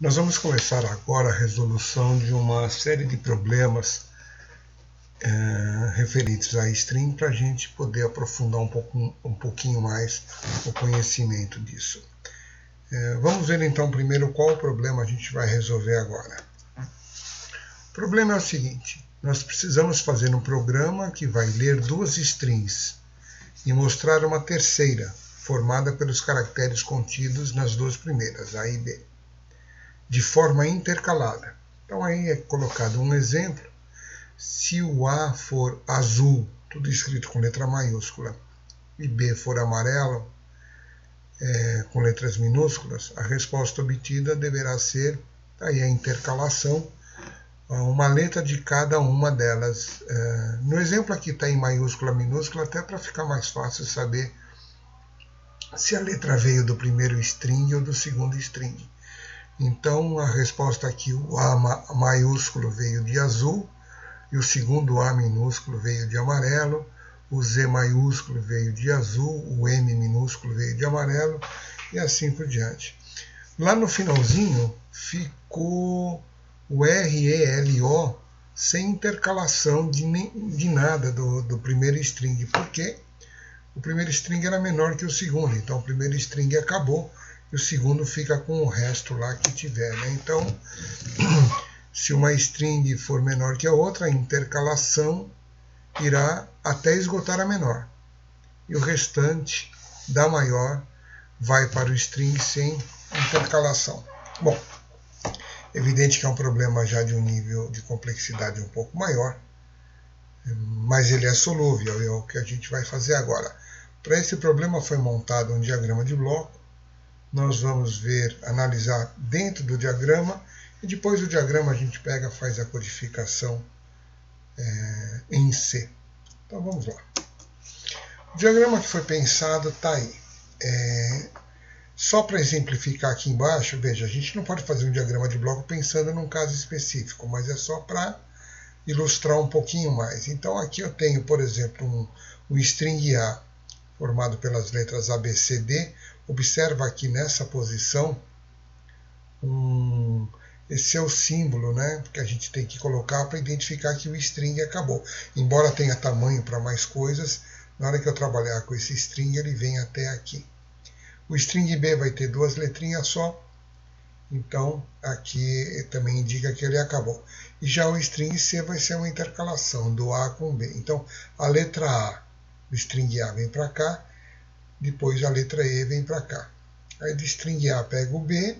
Nós vamos começar agora a resolução de uma série de problemas referentes à string para a gente poder aprofundar um pouquinho mais o conhecimento disso. Vamos ver então primeiro qual o problema a gente vai resolver agora. O problema é o seguinte: nós precisamos fazer um programa que vai ler duas strings e mostrar uma terceira, formada pelos caracteres contidos nas duas primeiras, A e B, de forma intercalada. Então aí é colocado um exemplo. Se o A for azul, tudo escrito com letra maiúscula, e B for amarelo, com letras minúsculas, a resposta obtida deverá ser, aí a intercalação, uma letra de cada uma delas. No exemplo aqui está em maiúscula, minúscula, até para ficar mais fácil saber se a letra veio do primeiro string ou do segundo string. Então a resposta aqui, o A maiúsculo veio de azul, e o segundo A minúsculo veio de amarelo, o Z maiúsculo veio de azul, o M minúsculo veio de amarelo, e assim por diante. Lá no finalzinho ficou o RELO sem intercalação de nada do primeiro string, porque o primeiro string era menor que o segundo, então o primeiro string acabou e o segundo fica com o resto lá que tiver, né? Então, se uma string for menor que a outra, a intercalação irá até esgotar a menor. E o restante da maior vai para o string sem intercalação. Bom, evidente que é um problema já de um nível de complexidade um pouco maior, mas ele é solúvel, é o que a gente vai fazer agora. Para esse problema foi montado um diagrama de bloco. Nós vamos analisar dentro do diagrama, e depois do diagrama a gente faz a codificação em C. Então vamos lá. O diagrama que foi pensado está aí. Só para exemplificar aqui embaixo, veja, a gente não pode fazer um diagrama de bloco pensando num caso específico, mas é só para ilustrar um pouquinho mais. Então aqui eu tenho, por exemplo, um string A formado pelas letras A, B, C, D. Observa aqui nessa posição, esse é o símbolo, né, que a gente tem que colocar para identificar que o string acabou. Embora tenha tamanho para mais coisas, na hora que eu trabalhar com esse string, ele vem até aqui. O string B vai ter duas letrinhas só, então aqui também indica que ele acabou. E já o string C vai ser uma intercalação do A com B. Então a letra A do string A vem para cá, depois a letra E vem para cá. Aí do string A pega o B,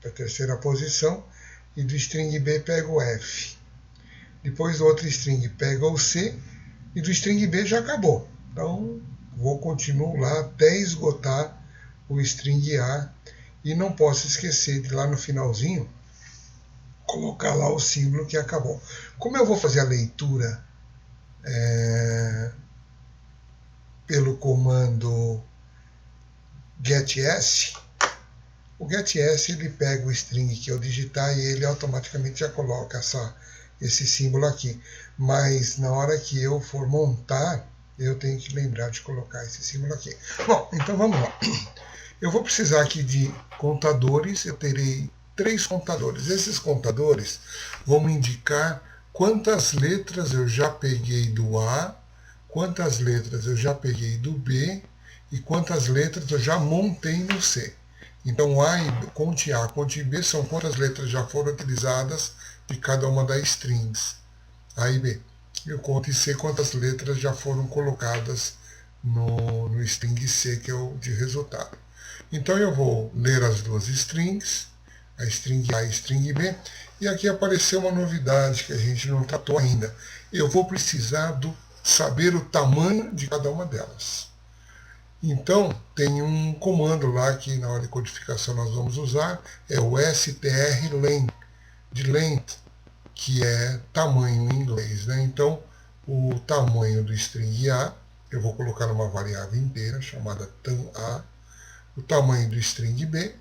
para a terceira posição, e do string B pega o F. Depois o outro string pega o C, e do string B já acabou. Então vou continuar lá até esgotar o string A, e não posso esquecer de lá no finalzinho colocar lá o símbolo que acabou. Como eu vou fazer a leitura pelo comando getS, o getS ele pega o string que eu digitar e ele automaticamente já coloca esse símbolo aqui. Mas na hora que eu for montar, eu tenho que lembrar de colocar esse símbolo aqui. Bom, então vamos lá. Eu vou precisar aqui de contadores, eu terei 3 contadores. Esses contadores vão me indicar quantas letras eu já peguei do A, quantas letras eu já peguei do B e quantas letras eu já montei no C. Então, conte A, conte B são quantas letras já foram utilizadas de cada uma das strings, A e B. E o conte C, quantas letras já foram colocadas no string C, que é o de resultado. Então, eu vou ler as duas strings, a string A e a string B, e aqui apareceu uma novidade que a gente não tratou ainda. Eu vou precisar saber o tamanho de cada uma delas. Então, tem um comando lá que na hora de codificação nós vamos usar, é o strlen, de length, que é tamanho em inglês, né? Então, o tamanho do string A, eu vou colocar numa variável inteira chamada tam_A, o tamanho do string B,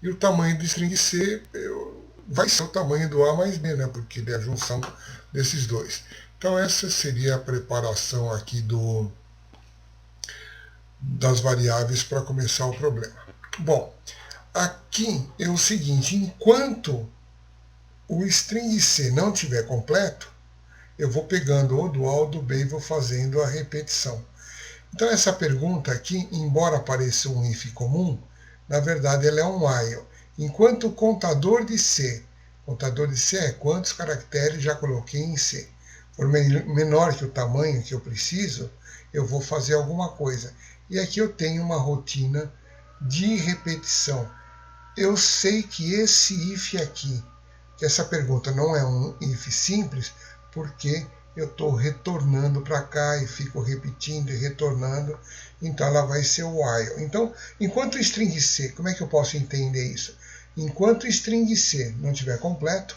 e o tamanho do string C vai ser o tamanho do A mais B, né? Porque ele é a junção desses dois. Então essa seria a preparação aqui das variáveis para começar o problema. Bom, aqui é o seguinte, enquanto o string C não estiver completo, eu vou pegando ou do A ou do B e vou fazendo a repetição. Então essa pergunta aqui, embora pareça um if comum, na verdade ela é um while. Enquanto o contador de C é quantos caracteres já coloquei em C, for menor que o tamanho que eu preciso, eu vou fazer alguma coisa. E aqui eu tenho uma rotina de repetição. Eu sei que esse if aqui, que essa pergunta não é um if simples, porque eu estou retornando para cá e fico repetindo e retornando, então ela vai ser o while. Então, enquanto o string C, como é que eu posso entender isso? Enquanto o string C não estiver completo,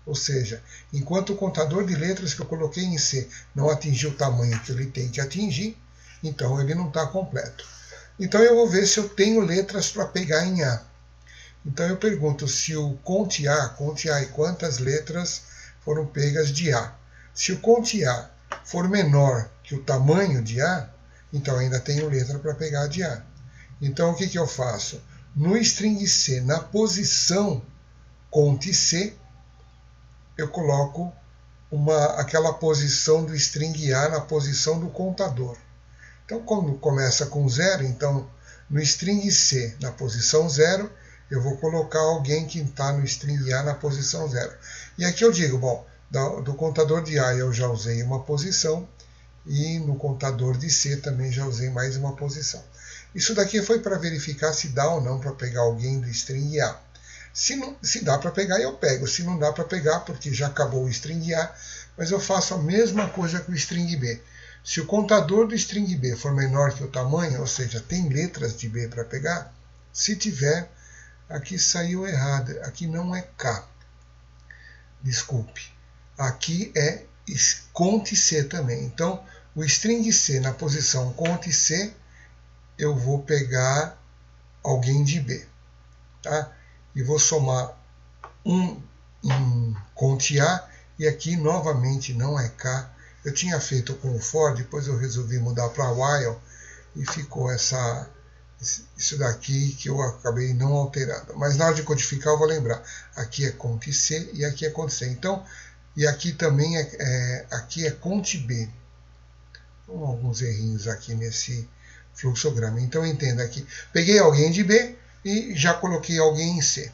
ou seja, enquanto o contador de letras que eu coloquei em C não atingiu o tamanho que ele tem que atingir, então ele não está completo. Então eu vou ver se eu tenho letras para pegar em A. Então eu pergunto se o cont A e quantas letras foram pegas de A. Se o cont A for menor que o tamanho de A, então ainda tenho letra para pegar de A. Então o que eu faço? No string C, na posição cont C, eu coloco aquela posição do string A na posição do contador. Então, quando começa com 0, então no string C, na posição 0, eu vou colocar alguém que está no string A na posição 0. E aqui eu digo, bom, do contador de A eu já usei uma posição, e no contador de C também já usei mais uma posição. Isso daqui foi para verificar se dá ou não para pegar alguém do string A. Se dá para pegar, eu pego. Se não dá para pegar, porque já acabou o string A, mas eu faço a mesma coisa com o string B. Se o contador do string B for menor que o tamanho, ou seja, tem letras de B para pegar, se tiver, aqui saiu errado, aqui não é K. Desculpe. Aqui é cont C também. Então, o string C na posição cont C, eu vou pegar alguém de B. Tá? E vou somar um em cont A, e aqui novamente não é K. Eu tinha feito com o for, depois eu resolvi mudar para while, e ficou isso daqui que eu acabei não alterando. Mas na hora de codificar eu vou lembrar. Aqui é cont C e aqui é cont C. Então, e aqui também aqui é cont B. Então, alguns errinhos aqui nesse fluxograma. Então entenda aqui. Peguei alguém de B e já coloquei alguém em C.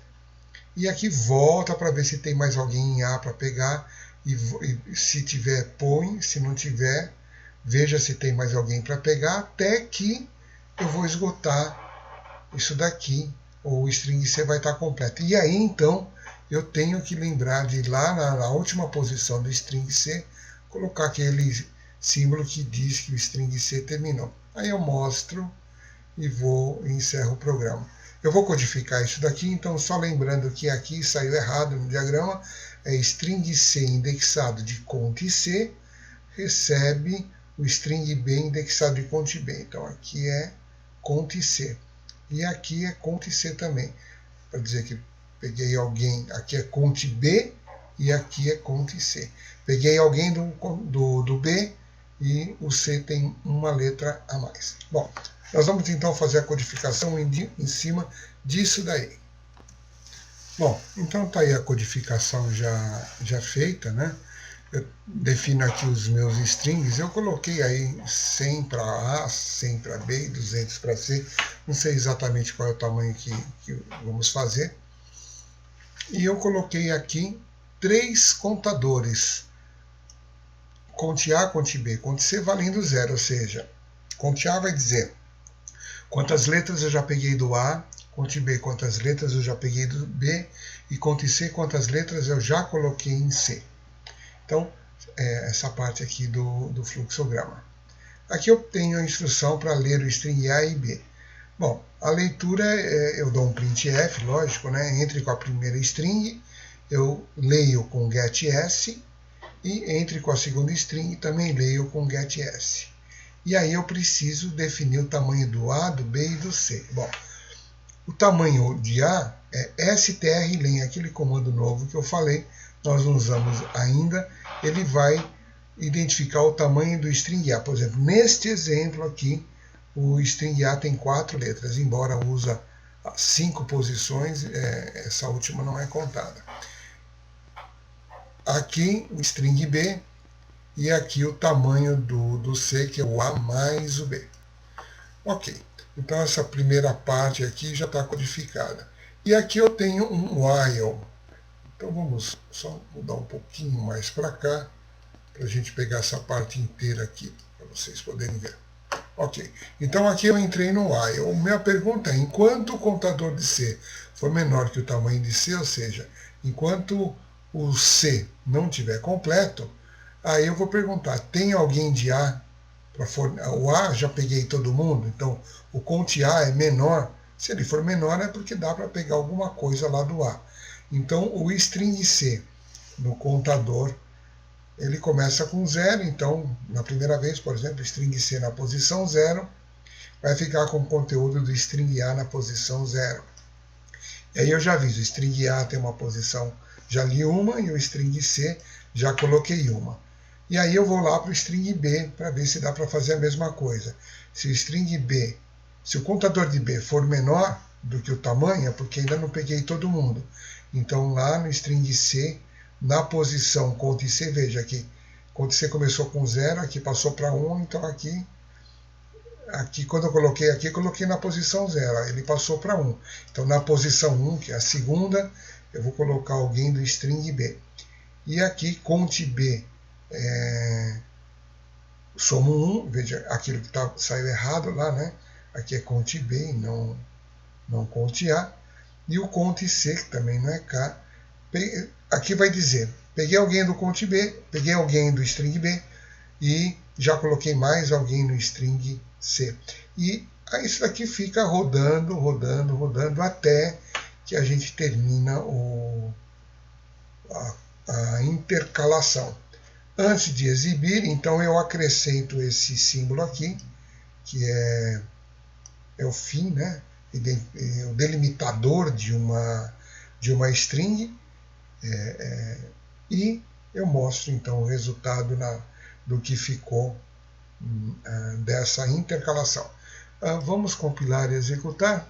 E aqui volta para ver se tem mais alguém em A para pegar. E se tiver, põe. Se não tiver, veja se tem mais alguém para pegar, até que eu vou esgotar isso daqui, ou o string C vai estar completo. E aí, então, eu tenho que lembrar de ir lá na última posição do string C, colocar aquele símbolo que diz que o string C terminou. Aí eu mostro e encerro o programa. Eu vou codificar isso daqui, então só lembrando que aqui saiu errado no diagrama, é string C indexado de cont C, recebe o string B indexado de cont B. Então aqui é cont C. E aqui é cont C também. Para dizer que peguei alguém, aqui é cont B e aqui é cont C. Peguei alguém do B e o C tem uma letra a mais. Bom, nós vamos então fazer a codificação em cima disso daí. Bom, então está aí a codificação já feita, né? Eu defino aqui os meus strings, eu coloquei aí 100 para A, 100 para B e 200 para C, não sei exatamente qual é o tamanho que vamos fazer. E eu coloquei aqui 3 contadores, cont A, cont B, cont C valendo 0, ou seja, cont A vai dizer quantas letras eu já peguei do A, cont B quantas letras eu já peguei do B, e cont C quantas letras eu já coloquei em C. Então, essa parte aqui do fluxograma. Aqui eu tenho a instrução para ler o string A e B. Bom, a leitura, eu dou um printf, lógico, né? Entre com a primeira string, eu leio com getS, e entre com a segunda string, também leio com getS. E aí eu preciso definir o tamanho do A, do B e do C. Bom, o tamanho de A é strlen, aquele comando novo que eu falei, nós não usamos ainda, ele vai identificar o tamanho do string A. Por exemplo, neste exemplo aqui, o string A tem 4 letras, embora usa 5 posições, essa última não é contada. Aqui o string B e aqui o tamanho do C, que é o A mais o B. Ok, então essa primeira parte aqui já está codificada. E aqui eu tenho um while. Então vamos só mudar um pouquinho mais para cá, para a gente pegar essa parte inteira aqui, para vocês poderem ver. Ok, então aqui eu entrei no while. Minha pergunta é, enquanto o contador de C for menor que o tamanho de C, ou seja, enquanto o C não estiver completo, aí eu vou perguntar, tem alguém de A? O A já peguei todo mundo, então o count A é menor. Se ele for menor é porque dá para pegar alguma coisa lá do A. Então o string C no contador, ele começa com 0, então na primeira vez, por exemplo, string C na posição 0, vai ficar com o conteúdo do string A na posição 0. E aí eu já aviso, o string A tem uma posição, já li uma, e o string C já coloquei uma. E aí eu vou lá para o string B para ver se dá para fazer a mesma coisa. Se o string B, se o contador de B for menor do que o tamanho, é porque ainda não peguei todo mundo. Então lá no string C, na posição count C, veja aqui, count C começou com 0, aqui passou para 1, então aqui quando eu coloquei aqui, coloquei na posição 0, ele passou para 1. Então na posição 1, que é a segunda, eu vou colocar alguém do string B. E aqui, count B, somo 1, veja aquilo que saiu errado lá, né? Aqui é count B e não count A. E o count C, que também não é K, aqui vai dizer, peguei alguém do count B, peguei alguém do string B e já coloquei mais alguém no string C. E aí isso daqui fica rodando, rodando, rodando, até que a gente termina a intercalação. Antes de exibir, então eu acrescento esse símbolo aqui, que é o fim, né? O delimitador de uma string, e eu mostro então o resultado do que ficou dessa intercalação. Vamos compilar e executar.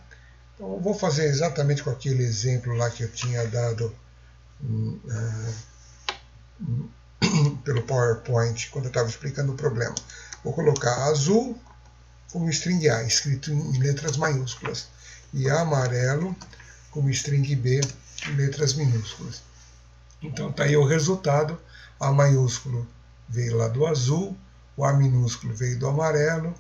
Então eu vou fazer exatamente com aquele exemplo lá que eu tinha dado pelo PowerPoint quando eu estava explicando o problema. Vou colocar azul como string A, escrito em letras maiúsculas, e amarelo como string B, em letras minúsculas. Então está aí o resultado. A maiúsculo veio lá do azul, o A minúsculo veio do amarelo,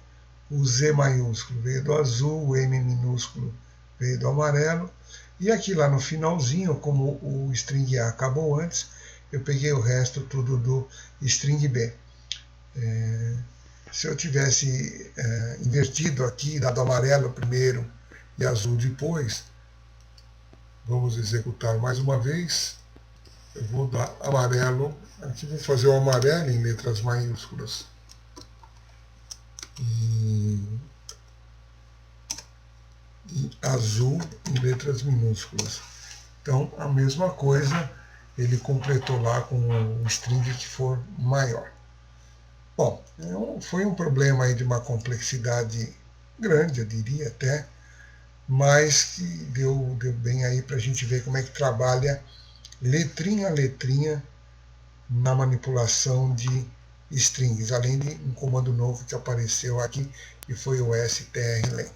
o Z maiúsculo veio do azul, o M minúsculo veio do amarelo, e aqui lá no finalzinho, como o string A acabou antes, eu peguei o resto tudo do string B. Se eu tivesse invertido aqui, dado amarelo primeiro e azul depois, vamos executar mais uma vez. Eu vou dar amarelo, aqui vou fazer o amarelo em letras maiúsculas. E azul em letras minúsculas. Então, a mesma coisa, ele completou lá com o string que for maior. Bom, foi um problema aí de uma complexidade grande, eu diria até, mas que deu bem aí para a gente ver como é que trabalha letrinha a letrinha na manipulação de strings, além de um comando novo que apareceu aqui, que foi o strlen.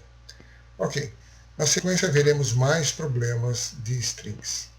Ok, na sequência veremos mais problemas de strings.